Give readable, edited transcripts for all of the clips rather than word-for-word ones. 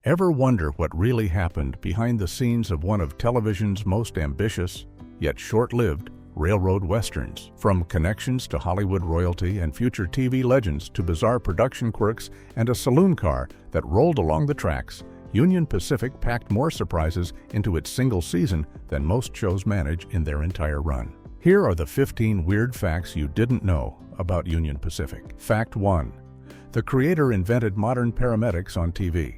Ever wonder what really happened behind the scenes of one of television's most ambitious, yet short-lived, railroad westerns? From connections to Hollywood royalty and future TV legends to bizarre production quirks and a saloon car that rolled along the tracks, Union Pacific packed more surprises into its single season than most shows manage in their entire run. Here are the 15 weird facts you didn't know about Union Pacific. Fact 1. The creator invented modern paramedics on TV.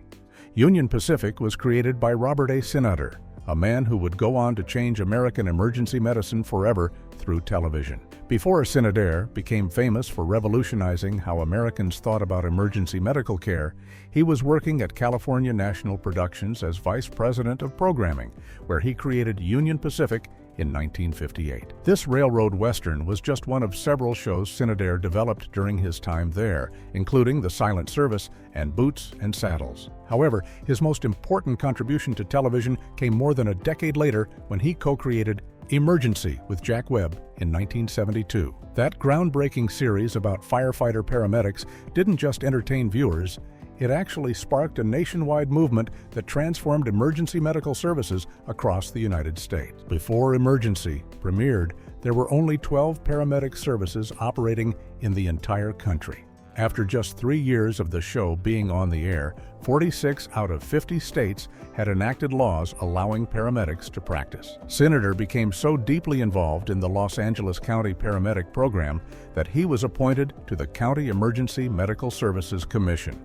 Union Pacific was created by Robert A. Sinader, a man who would go on to change American emergency medicine forever through television. Before Sinader became famous for revolutionizing how Americans thought about emergency medical care, he was working at California National Productions as Vice President of Programming, where he created Union Pacific in 1958. This railroad western was just one of several shows Sinader developed during his time there, including The Silent Service and Boots and Saddles. However, his most important contribution to television came more than a decade later when he co-created Emergency with Jack Webb in 1972. That groundbreaking series about firefighter paramedics didn't just entertain viewers, it actually sparked a nationwide movement that transformed emergency medical services across the United States. Before Emergency premiered, there were only 12 paramedic services operating in the entire country. After just 3 years of the show being on the air, 46 out of 50 states had enacted laws allowing paramedics to practice. Sinader became so deeply involved in the Los Angeles County Paramedic Program that he was appointed to the County Emergency Medical Services Commission.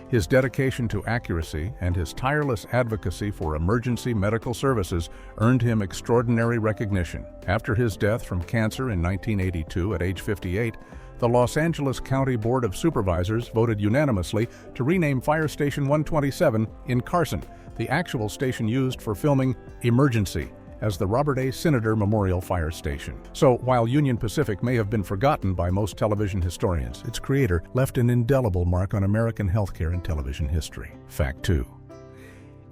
His dedication to accuracy and his tireless advocacy for emergency medical services earned him extraordinary recognition. After his death from cancer in 1982 at age 58, the Los Angeles County Board of Supervisors voted unanimously to rename Fire Station 127 in Carson, the actual station used for filming Emergency, as the Robert A. Sinader Memorial Fire Station. So, while Union Pacific may have been forgotten by most television historians, its creator left an indelible mark on American healthcare and television history. Fact 2.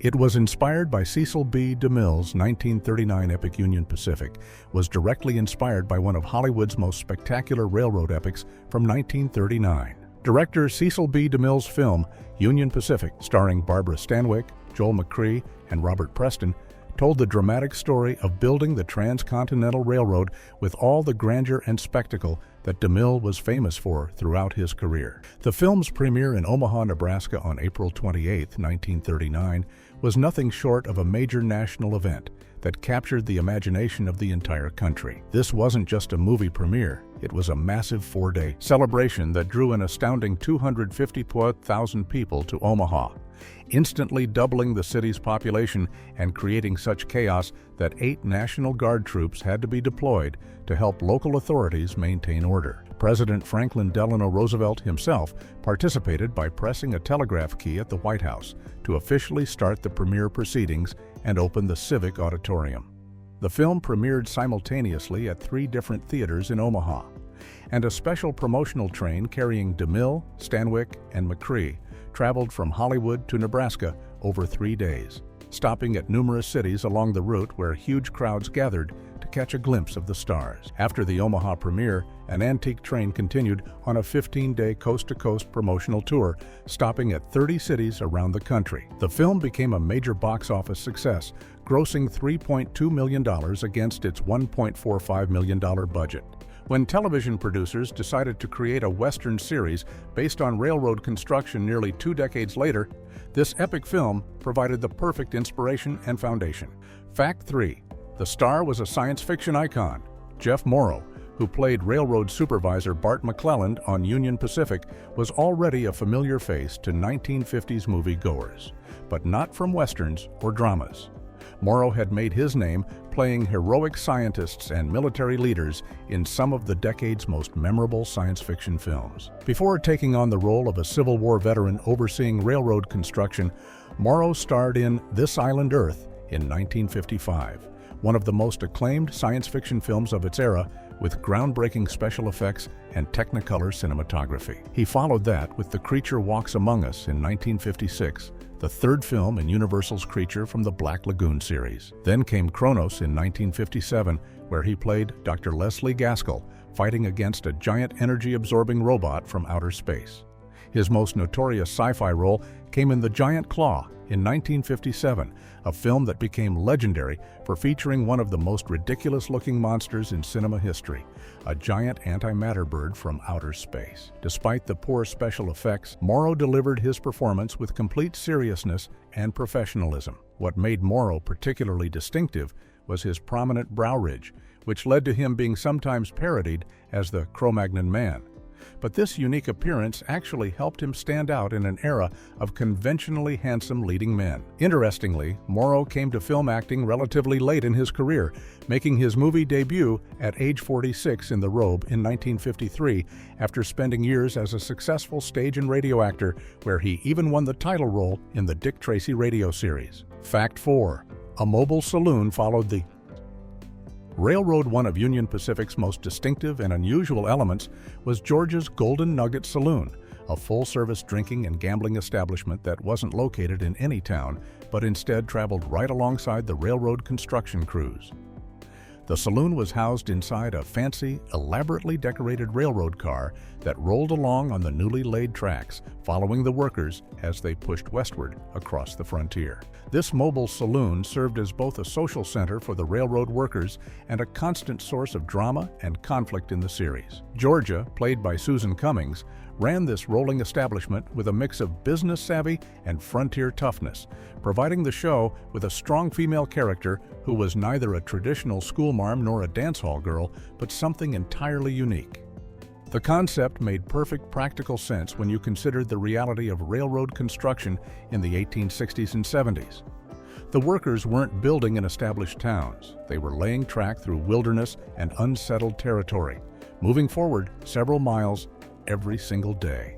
It was inspired by Cecil B. DeMille's 1939 epic Union Pacific, was directly inspired by one of Hollywood's most spectacular railroad epics from 1939. Director Cecil B. DeMille's film, Union Pacific, starring Barbara Stanwyck, Joel McCrea, and Robert Preston, told the dramatic story of building the Transcontinental Railroad with all the grandeur and spectacle that DeMille was famous for throughout his career. The film's premiere in Omaha, Nebraska on April 28, 1939, was nothing short of a major national event that captured the imagination of the entire country. This wasn't just a movie premiere, it was a massive 4-day celebration that drew an astounding 250,000 people to Omaha, instantly doubling the city's population and creating such chaos that 8 National Guard troops had to be deployed to help local authorities maintain order. President Franklin Delano Roosevelt himself participated by pressing a telegraph key at the White House to officially start the premiere proceedings and open the Civic Auditorium. The film premiered simultaneously at 3 different theaters in Omaha, and a special promotional train carrying DeMille, Stanwyck, and McCrea traveled from Hollywood to Nebraska over 3 days, stopping at numerous cities along the route where huge crowds gathered to catch a glimpse of the stars. After the Omaha premiere, an antique train continued on a 15-day coast-to-coast promotional tour, stopping at 30 cities around the country. The film became a major box office success, grossing $3.2 million against its $1.45 million budget. When television producers decided to create a Western series based on railroad construction nearly 2 decades later, this epic film provided the perfect inspiration and foundation. Fact 3. The star was a science fiction icon. Jeff Morrow, who played railroad supervisor Bart McClelland on Union Pacific, was already a familiar face to 1950s moviegoers, but not from westerns or dramas. Morrow had made his name playing heroic scientists and military leaders in some of the decade's most memorable science fiction films. Before taking on the role of a Civil War veteran overseeing railroad construction, Morrow starred in This Island Earth in 1955, one of the most acclaimed science fiction films of its era, with groundbreaking special effects and Technicolor cinematography. He followed that with The Creature Walks Among Us in 1956, the 3rd film in Universal's Creature from the Black Lagoon series. Then came Kronos in 1957, where he played Dr. Leslie Gaskell, fighting against a giant energy-absorbing robot from outer space. His most notorious sci-fi role came in The Giant Claw in 1957, a film that became legendary for featuring one of the most ridiculous-looking monsters in cinema history, a giant antimatter bird from outer space. Despite the poor special effects, Morrow delivered his performance with complete seriousness and professionalism. What made Morrow particularly distinctive was his prominent brow ridge, which led to him being sometimes parodied as the Cro-Magnon Man. But this unique appearance actually helped him stand out in an era of conventionally handsome leading men. Interestingly, Morrow came to film acting relatively late in his career, making his movie debut at age 46 in The Robe in 1953, after spending years as a successful stage and radio actor, where he even won the title role in the Dick Tracy radio series. Fact 4. A mobile saloon followed the Railroad. One of Union Pacific's most distinctive and unusual elements was Georgia's Golden Nugget Saloon, a full-service drinking and gambling establishment that wasn't located in any town, but instead traveled right alongside the railroad construction crews. The saloon was housed inside a fancy, elaborately decorated railroad car that rolled along on the newly laid tracks, following the workers as they pushed westward across the frontier. This mobile saloon served as both a social center for the railroad workers and a constant source of drama and conflict in the series. Georgia, played by Susan Cummings, ran this rolling establishment with a mix of business savvy and frontier toughness, providing the show with a strong female character who was neither a traditional schoolmarm nor a dance hall girl, but something entirely unique. The concept made perfect practical sense when you considered the reality of railroad construction in the 1860s and 70s. The workers weren't building in established towns. They were laying track through wilderness and unsettled territory, moving forward several miles every single day.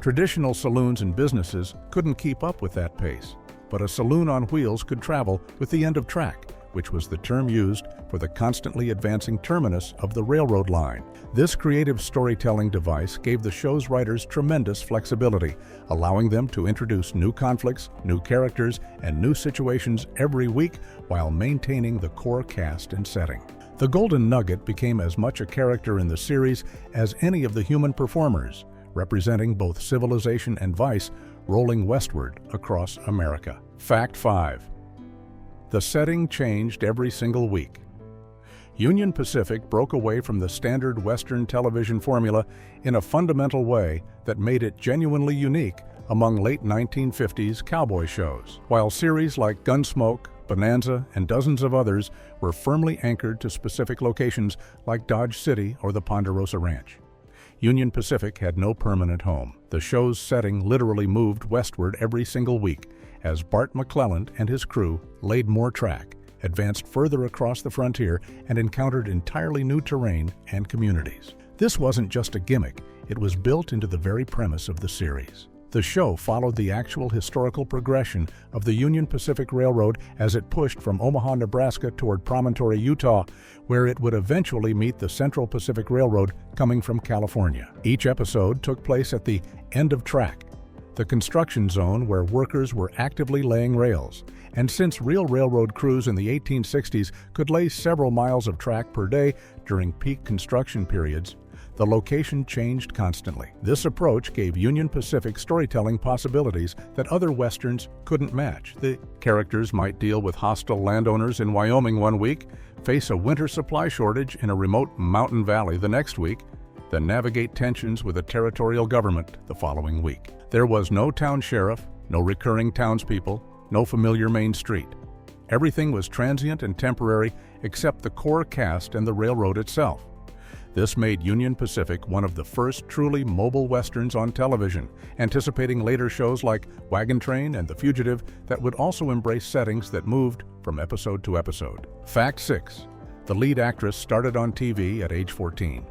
Traditional saloons and businesses couldn't keep up with that pace, but a saloon on wheels could travel with the end of track, which was the term used for the constantly advancing terminus of the railroad line. This creative storytelling device gave the show's writers tremendous flexibility, allowing them to introduce new conflicts, new characters, and new situations every week while maintaining the core cast and setting. The Golden Nugget became as much a character in the series as any of the human performers, representing both civilization and vice rolling westward across America. Fact 5. The setting changed every single week. Union Pacific broke away from the standard Western television formula in a fundamental way that made it genuinely unique among late 1950s cowboy shows. While series like Gunsmoke, Bonanza, and dozens of others were firmly anchored to specific locations like Dodge City or the Ponderosa Ranch, Union Pacific had no permanent home. The show's setting literally moved westward every single week as Bart McClelland and his crew laid more track, advanced further across the frontier, and encountered entirely new terrain and communities. This wasn't just a gimmick, it was built into the very premise of the series. The show followed the actual historical progression of the Union Pacific Railroad as it pushed from Omaha, Nebraska toward Promontory, Utah, where it would eventually meet the Central Pacific Railroad coming from California. Each episode took place at the end of track, the construction zone where workers were actively laying rails. And since real railroad crews in the 1860s could lay several miles of track per day during peak construction periods, the location changed constantly. This approach gave Union Pacific storytelling possibilities that other westerns couldn't match. The characters might deal with hostile landowners in Wyoming one week, face a winter supply shortage in a remote mountain valley the next week, then navigate tensions with a territorial government the following week. There was no town sheriff, no recurring townspeople, no familiar main street. Everything was transient and temporary except the core cast and the railroad itself. This made Union Pacific one of the first truly mobile westerns on television, anticipating later shows like Wagon Train and The Fugitive that would also embrace settings that moved from episode to episode. Fact 6. The lead actress started on TV at age 14.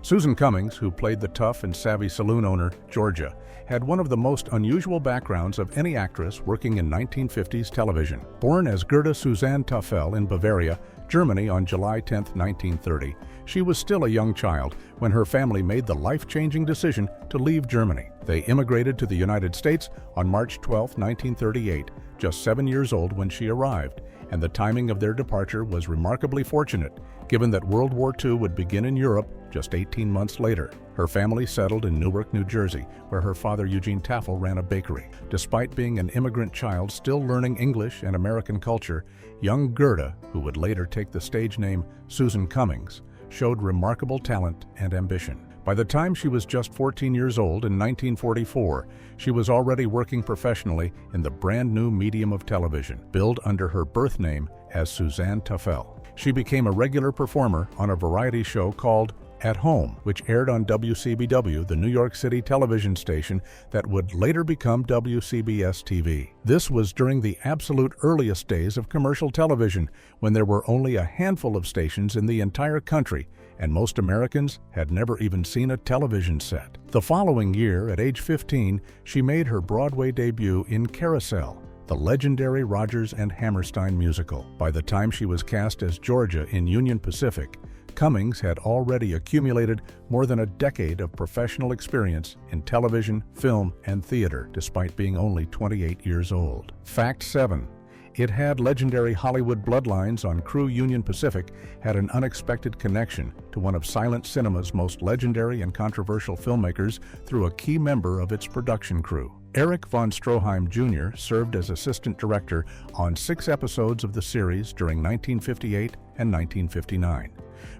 Susan Cummings, who played the tough and savvy saloon owner, Georgia, had one of the most unusual backgrounds of any actress working in 1950s television. Born as Gerda Suzanne Taffel in Bavaria, Germany on July 10, 1930, she was still a young child when her family made the life-changing decision to leave Germany. They immigrated to the United States on March 12, 1938, just 7 years old when she arrived, and the timing of their departure was remarkably fortunate, given that World War II would begin in Europe just 18 months later. Her family settled in Newark, New Jersey, where her father, Eugene Taffel, ran a bakery. Despite being an immigrant child still learning English and American culture, young Gerda, who would later take the stage name Susan Cummings, showed remarkable talent and ambition. By the time she was just 14 years old in 1944, she was already working professionally in the brand new medium of television, billed under her birth name as Suzanne Taffel. She became a regular performer on a variety show called At Home, which aired on WCBW, the New York City television station that would later become WCBS-TV. This was during the absolute earliest days of commercial television, when there were only a handful of stations in the entire country, and most Americans had never even seen a television set. The following year, at age 15, she made her Broadway debut in Carousel, the legendary Rodgers and Hammerstein musical. By the time she was cast as Georgia in Union Pacific, Cummings had already accumulated more than a decade of professional experience in television, film, and theater, despite being only 28 years old. Fact 7. It had legendary Hollywood bloodlines on crew. Union Pacific had an unexpected connection to one of silent cinema's most legendary and controversial filmmakers through a key member of its production crew. Erich von Stroheim Jr. served as assistant director on 6 episodes of the series during 1958 and 1959,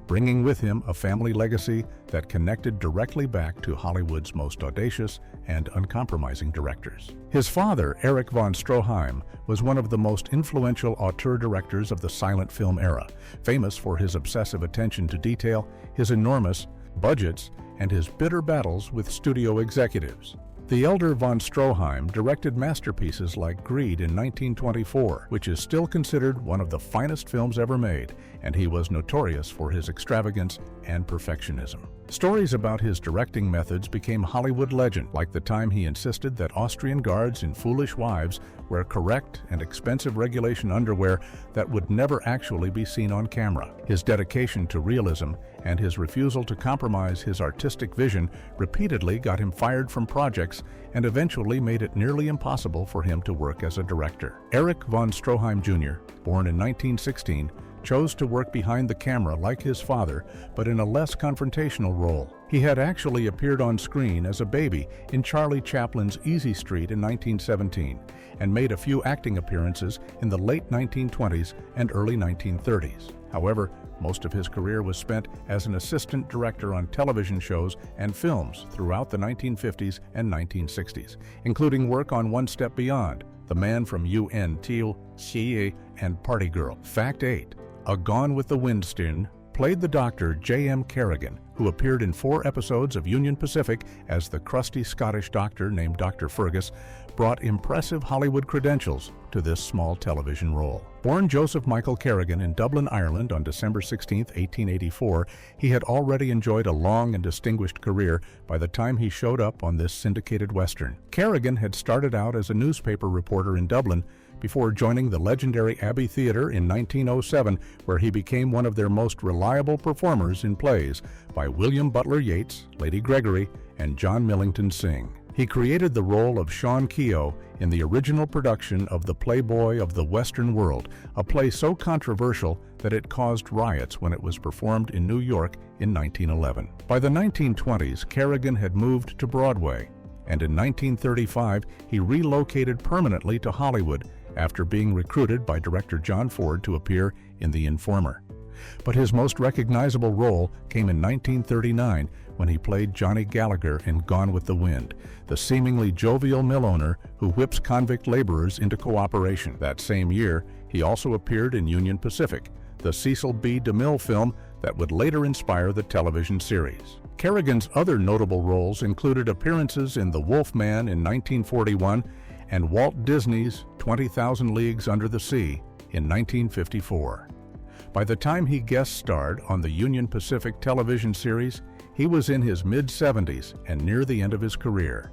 bringing with him a family legacy that connected directly back to Hollywood's most audacious and uncompromising directors. His father, Erich von Stroheim, was one of the most influential auteur directors of the silent film era, famous for his obsessive attention to detail, his enormous budgets, and his bitter battles with studio executives. The elder von Stroheim directed masterpieces like Greed in 1924, which is still considered one of the finest films ever made, and he was notorious for his extravagance and perfectionism. Stories about his directing methods became Hollywood legend, like the time he insisted that Austrian guards in Foolish Wives wear correct and expensive regulation underwear that would never actually be seen on camera. His dedication to realism and his refusal to compromise his artistic vision repeatedly got him fired from projects and eventually made it nearly impossible for him to work as a director. Erich von Stroheim Jr., born in 1916, chose to work behind the camera like his father, but in a less confrontational role. He had actually appeared on screen as a baby in Charlie Chaplin's Easy Street in 1917, and made a few acting appearances in the late 1920s and early 1930s. However, most of his career was spent as an assistant director on television shows and films throughout the 1950s and 1960s, including work on One Step Beyond, The Man from UNTLCA, and Party Girl. Fact 8. A Gone with the Wind stint played the Dr. J.M. Kerrigan, who appeared in 4 episodes of Union Pacific as the crusty Scottish doctor named Dr. Fergus, brought impressive Hollywood credentials to this small television role. Born Joseph Michael Kerrigan in Dublin, Ireland on December 16, 1884, he had already enjoyed a long and distinguished career by the time he showed up on this syndicated Western. Kerrigan had started out as a newspaper reporter in Dublin before joining the legendary Abbey Theatre in 1907, where he became one of their most reliable performers in plays by William Butler Yeats, Lady Gregory, and John Millington Synge. He created the role of Sean Keogh in the original production of The Playboy of the Western World, a play so controversial that it caused riots when it was performed in New York in 1911. By the 1920s, Kerrigan had moved to Broadway, and in 1935 he relocated permanently to Hollywood after being recruited by director John Ford to appear in The Informer. But his most recognizable role came in 1939 when he played Johnny Gallagher in Gone with the Wind, the seemingly jovial mill owner who whips convict laborers into cooperation. That same year, he also appeared in Union Pacific, the Cecil B. DeMille film that would later inspire the television series. Kerrigan's other notable roles included appearances in The Wolf Man in 1941 and Walt Disney's 20,000 Leagues Under the Sea in 1954. By the time he guest starred on the Union Pacific television series, he was in his mid-70s and near the end of his career.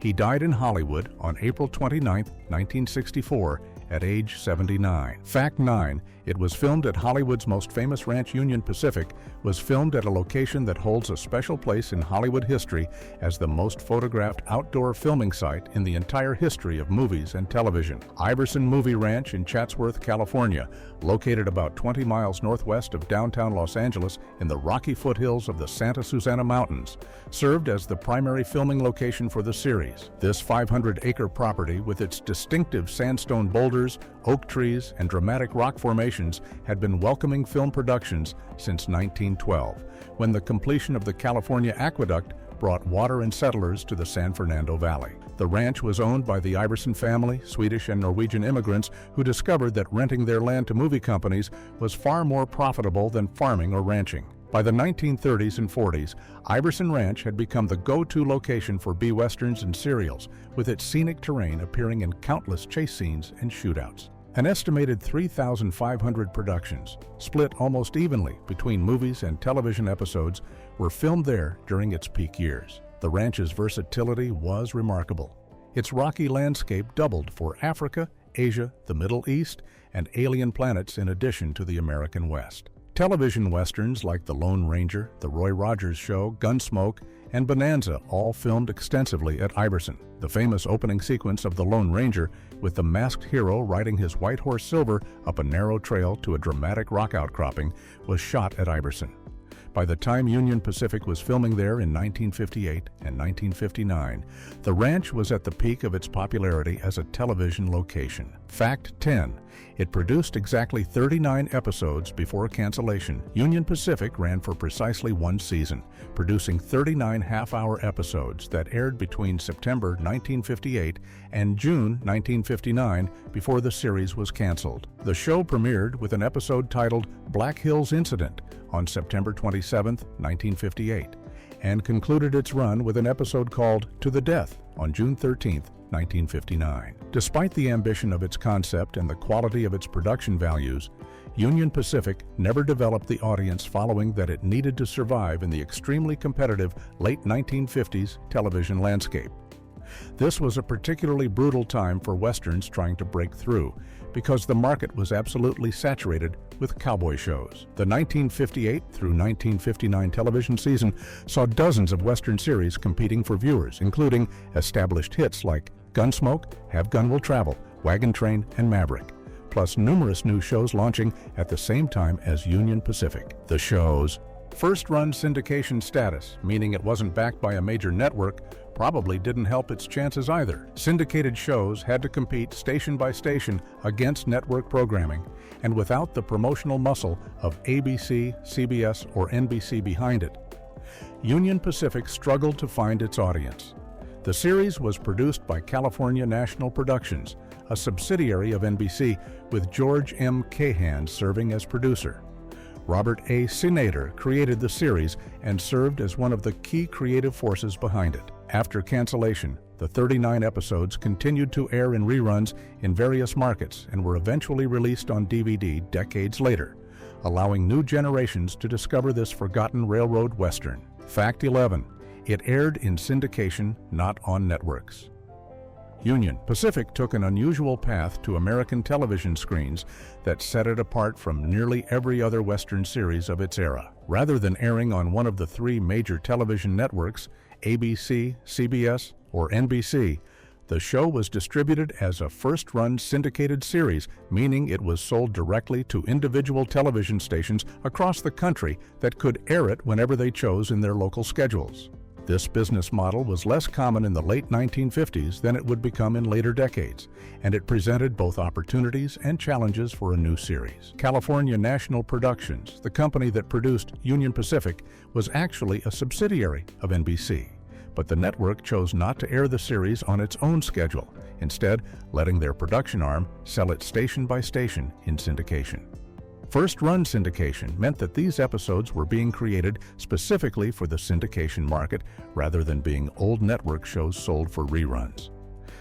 He died in Hollywood on April 29, 1964, at age 79. Fact 9. It was filmed at Hollywood's most famous ranch, Union Pacific, was filmed at a location that holds a special place in Hollywood history as the most photographed outdoor filming site in the entire history of movies and television. Iverson Movie Ranch in Chatsworth, California, located about 20 miles northwest of downtown Los Angeles in the rocky foothills of the Santa Susana Mountains, served as the primary filming location for the series. This 500-acre property, with its distinctive sandstone boulders, oak trees, and dramatic rock formations, had been welcoming film productions since 1912, when the completion of the California Aqueduct brought water and settlers to the San Fernando Valley. The ranch was owned by the Iverson family, Swedish and Norwegian immigrants who discovered that renting their land to movie companies was far more profitable than farming or ranching. By the 1930s and 40s, Iverson Ranch had become the go-to location for B-westerns and serials, with its scenic terrain appearing in countless chase scenes and shootouts. An estimated 3,500 productions, split almost evenly between movies and television episodes, were filmed there during its peak years. The ranch's versatility was remarkable. Its rocky landscape doubled for Africa, Asia, the Middle East, and alien planets in addition to the American West. Television westerns like The Lone Ranger, The Roy Rogers Show, Gunsmoke, and Bonanza all filmed extensively at Iverson. The famous opening sequence of The Lone Ranger, with the masked hero riding his white horse Silver up a narrow trail to a dramatic rock outcropping, was shot at Iverson. By the time Union Pacific was filming there in 1958 and 1959, the ranch was at the peak of its popularity as a television location. Fact 10. It produced exactly 39 episodes before cancellation. Union Pacific ran for precisely one season, producing 39 half-hour episodes that aired between September 1958 and June 1959 before the series was canceled. The show premiered with an episode titled Black Hills Incident on September 27, 1958, and concluded its run with an episode called To the Death on June 13, 1959. Despite the ambition of its concept and the quality of its production values, Union Pacific never developed the audience following that it needed to survive in the extremely competitive late 1950s television landscape. This was a particularly brutal time for westerns trying to break through, because the market was absolutely saturated with cowboy shows. The 1958 through 1959 television season saw dozens of western series competing for viewers, including established hits like Gunsmoke, Have Gun Will Travel, Wagon Train, and Maverick, plus numerous new shows launching at the same time as Union Pacific. The show's first-run syndication status, meaning it wasn't backed by a major network, probably didn't help its chances either. Syndicated shows had to compete station by station against network programming, and without the promotional muscle of ABC, CBS, or NBC behind it, Union Pacific struggled to find its audience. The series was produced by California National Productions, a subsidiary of NBC, with George M. Cahan serving as producer. Robert A. Sinader created the series and served as one of the key creative forces behind it. After cancellation, the 39 episodes continued to air in reruns in various markets and were eventually released on DVD decades later, allowing new generations to discover this forgotten railroad western. Fact 11. It aired in syndication, not on networks. Union Pacific took an unusual path to American television screens that set it apart from nearly every other Western series of its era. Rather than airing on one of the three major television networks, ABC, CBS, or NBC, the show was distributed as a first-run syndicated series, meaning it was sold directly to individual television stations across the country that could air it whenever they chose in their local schedules. This business model was less common in the late 1950s than it would become in later decades, and it presented both opportunities and challenges for a new series. California National Productions, the company that produced Union Pacific, was actually a subsidiary of NBC, but the network chose not to air the series on its own schedule, instead letting their production arm sell it station by station in syndication. First-run syndication meant that these episodes were being created specifically for the syndication market rather than being old network shows sold for reruns.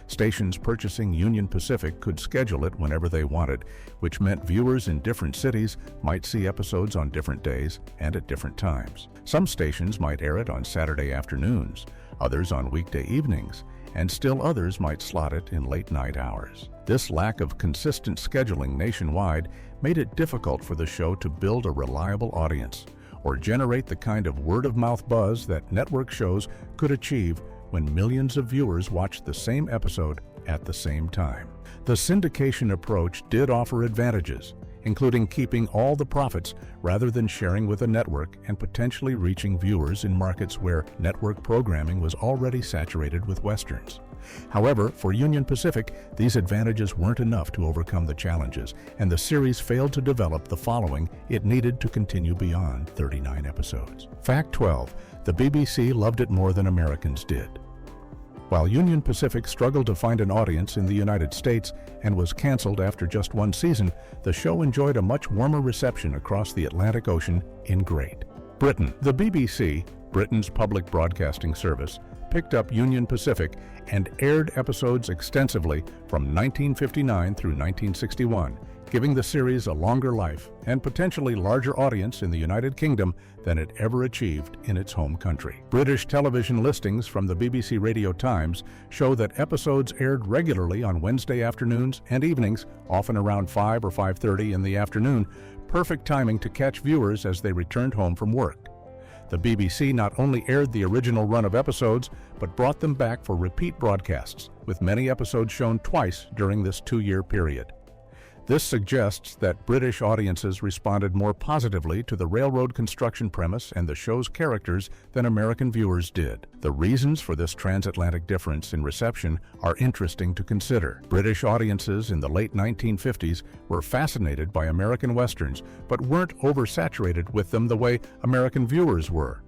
Stations purchasing Union Pacific could schedule it whenever they wanted, which meant viewers in different cities might see episodes on different days and at different times. Some stations might air it on Saturday afternoons, others on weekday evenings, and still others might slot it in late-night hours. This lack of consistent scheduling nationwide made it difficult for the show to build a reliable audience or generate the kind of word-of-mouth buzz that network shows could achieve when millions of viewers watched the same episode at the same time. The syndication approach did offer advantages, including keeping all the profits rather than sharing with a network and potentially reaching viewers in markets where network programming was already saturated with westerns. However, for Union Pacific, these advantages weren't enough to overcome the challenges, and the series failed to develop the following it needed to continue beyond 39 episodes. Fact 12. The BBC loved it more than Americans did. While Union Pacific struggled to find an audience in the United States and was canceled after just one season, the show enjoyed a much warmer reception across the Atlantic Ocean in Great Britain. The BBC, Britain's public broadcasting service, picked up Union Pacific and aired episodes extensively from 1959 through 1961, giving the series a longer life and potentially larger audience in the United Kingdom than it ever achieved in its home country. British television listings from the BBC Radio Times show that episodes aired regularly on Wednesday afternoons and evenings, often around 5 or 5:30 in the afternoon, perfect timing to catch viewers as they returned home from work. The BBC not only aired the original run of episodes, but brought them back for repeat broadcasts, with many episodes shown twice during this 2-year period. This suggests that British audiences responded more positively to the railroad construction premise and the show's characters than American viewers did. The reasons for this transatlantic difference in reception are interesting to consider. British audiences in the late 1950s were fascinated by American westerns, but weren't oversaturated with them the way American viewers were.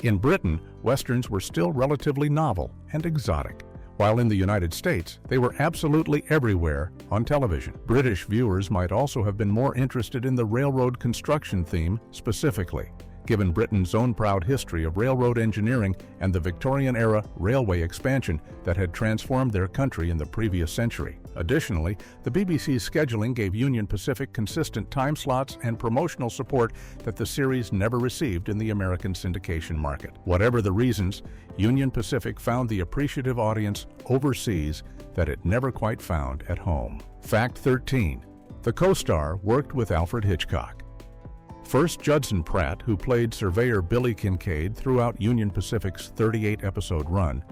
In Britain, westerns were still relatively novel and exotic, while in the United States, they were absolutely everywhere on television. British viewers might also have been more interested in the railroad construction theme specifically, given Britain's own proud history of railroad engineering and the Victorian-era railway expansion that had transformed their country in the previous century. Additionally, the BBC's scheduling gave Union Pacific consistent time slots and promotional support that the series never received in the American syndication market. Whatever the reasons, Union Pacific found the appreciative audience overseas that it never quite found at home. Fact 13. The co-star worked with Alfred Hitchcock. First, Judson Pratt, who played Surveyor Billy Kincaid throughout Union Pacific's 38-episode run,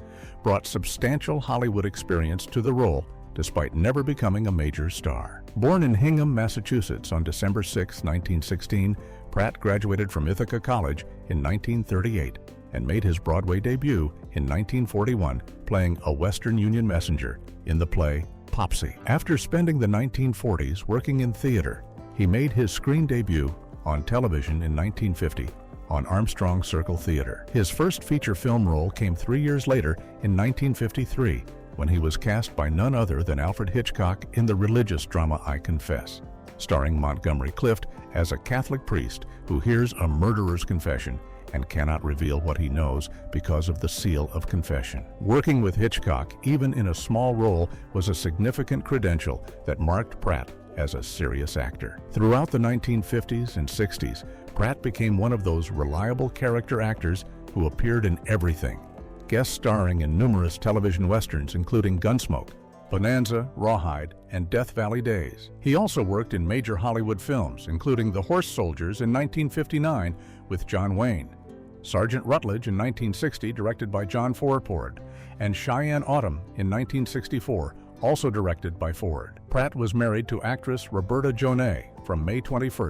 brought substantial Hollywood experience to the role despite never becoming a major star. Born in Hingham, Massachusetts on December 6, 1916, Pratt graduated from Ithaca College in 1938 and made his Broadway debut in 1941 playing a Western Union messenger in the play Popsy. After spending the 1940s working in theater, he made his screen debut on television in 1950 on Armstrong Circle Theater. His first feature film role came 3 years later in 1953 when he was cast by none other than Alfred Hitchcock in the religious drama I Confess, starring Montgomery Clift as a Catholic priest who hears a murderer's confession and cannot reveal what he knows because of the seal of confession. Working with Hitchcock, even in a small role, was a significant credential that marked Pratt as a serious actor. Throughout the 1950s and 60s, Pratt became one of those reliable character actors who appeared in everything, guest starring in numerous television westerns including Gunsmoke, Bonanza, Rawhide, and Death Valley Days. He also worked in major Hollywood films, including The Horse Soldiers in 1959 with John Wayne, Sergeant Rutledge in 1960, directed by John Ford, and Cheyenne Autumn in 1964, also directed by Ford. Pratt was married to actress Roberta Jonay from May 21,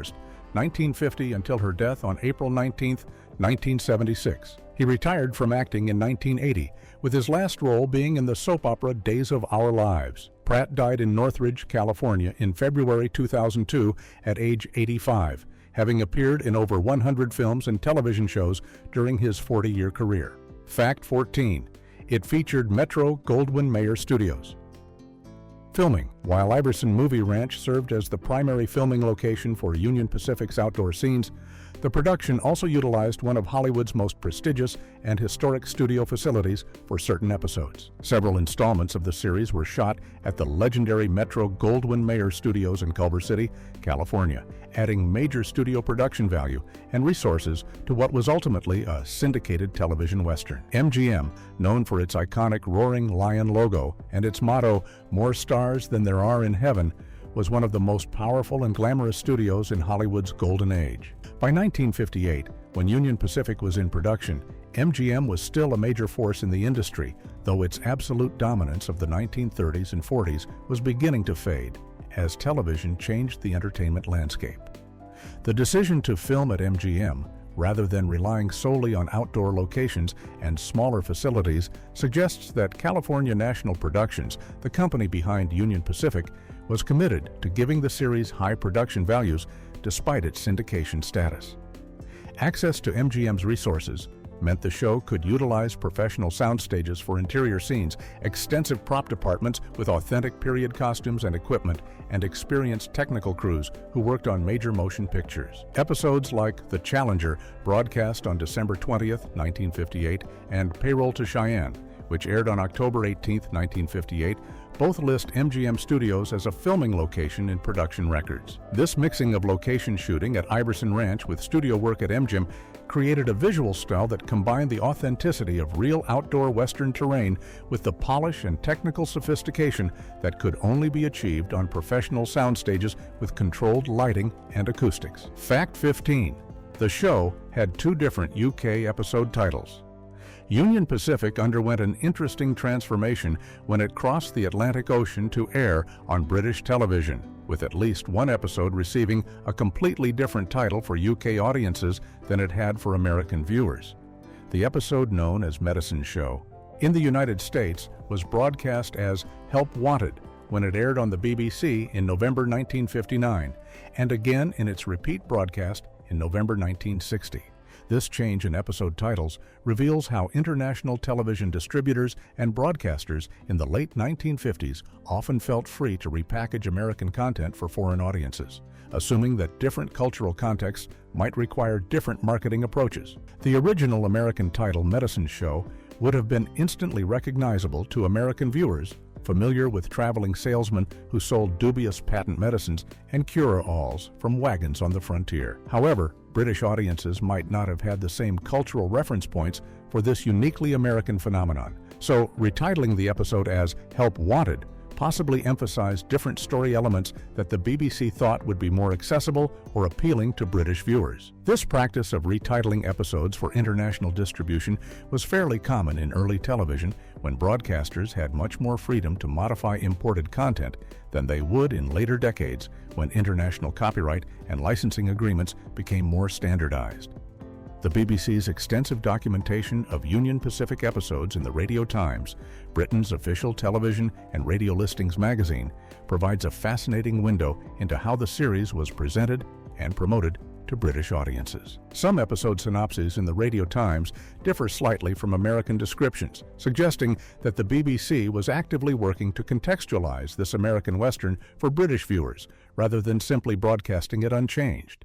1950 until her death on April 19, 1976. He retired from acting in 1980, with his last role being in the soap opera Days of Our Lives. Pratt died in Northridge, California in February 2002 at age 85, having appeared in over 100 films and television shows during his 40-year career. Fact 14. It featured Metro-Goldwyn-Mayer Studios. Filming. While Iverson Movie Ranch served as the primary filming location for Union Pacific's outdoor scenes, The production also utilized one of Hollywood's most prestigious and historic studio facilities for certain episodes. Several installments of the series were shot at the legendary Metro-Goldwyn-Mayer Studios in Culver City, California, adding major studio production value and resources to what was ultimately a syndicated television western. MGM, known for its iconic roaring lion logo and its motto, "More stars than there are in heaven," was one of the most powerful and glamorous studios in Hollywood's golden age. By 1958, when Union Pacific was in production, MGM was still a major force in the industry, though its absolute dominance of the 1930s and 40s was beginning to fade as television changed the entertainment landscape. The decision to film at MGM, rather than relying solely on outdoor locations and smaller facilities, suggests that California National Productions, the company behind Union Pacific, was committed to giving the series high production values despite its syndication status. Access to MGM's resources meant the show could utilize professional sound stages for interior scenes, extensive prop departments with authentic period costumes and equipment, and experienced technical crews who worked on major motion pictures. Episodes like The Challenger, broadcast on December 20th, 1958, and Payroll to Cheyenne, which aired on October 18, 1958, both list MGM Studios as a filming location in production records. This mixing of location shooting at Iverson Ranch with studio work at MGM created a visual style that combined the authenticity of real outdoor Western terrain with the polish and technical sophistication that could only be achieved on professional sound stages with controlled lighting and acoustics. Fact 15. The show had two different UK episode titles. Union Pacific underwent an interesting transformation when it crossed the Atlantic Ocean to air on British television, with at least one episode receiving a completely different title for UK audiences than it had for American viewers. The episode, known as Medicine Show, in the United States was broadcast as Help Wanted when it aired on the BBC in November 1959, and again in its repeat broadcast in November 1960. This change in episode titles reveals how international television distributors and broadcasters in the late 1950s often felt free to repackage American content for foreign audiences, assuming that different cultural contexts might require different marketing approaches. The original American title, Medicine Show, would have been instantly recognizable to American viewers familiar with traveling salesmen who sold dubious patent medicines and cure-alls from wagons on the frontier. However, British audiences might not have had the same cultural reference points for this uniquely American phenomenon, so retitling the episode as Help Wanted possibly emphasized different story elements that the BBC thought would be more accessible or appealing to British viewers. This practice of retitling episodes for international distribution was fairly common in early television, when broadcasters had much more freedom to modify imported content than they would in later decades when international copyright and licensing agreements became more standardized. The BBC's extensive documentation of Union Pacific episodes in the Radio Times, Britain's official television and radio listings magazine, provides a fascinating window into how the series was presented and promoted to British audiences. Some episode synopses in the Radio Times differ slightly from American descriptions, suggesting that the BBC was actively working to contextualize this American Western for British viewers, rather than simply broadcasting it unchanged.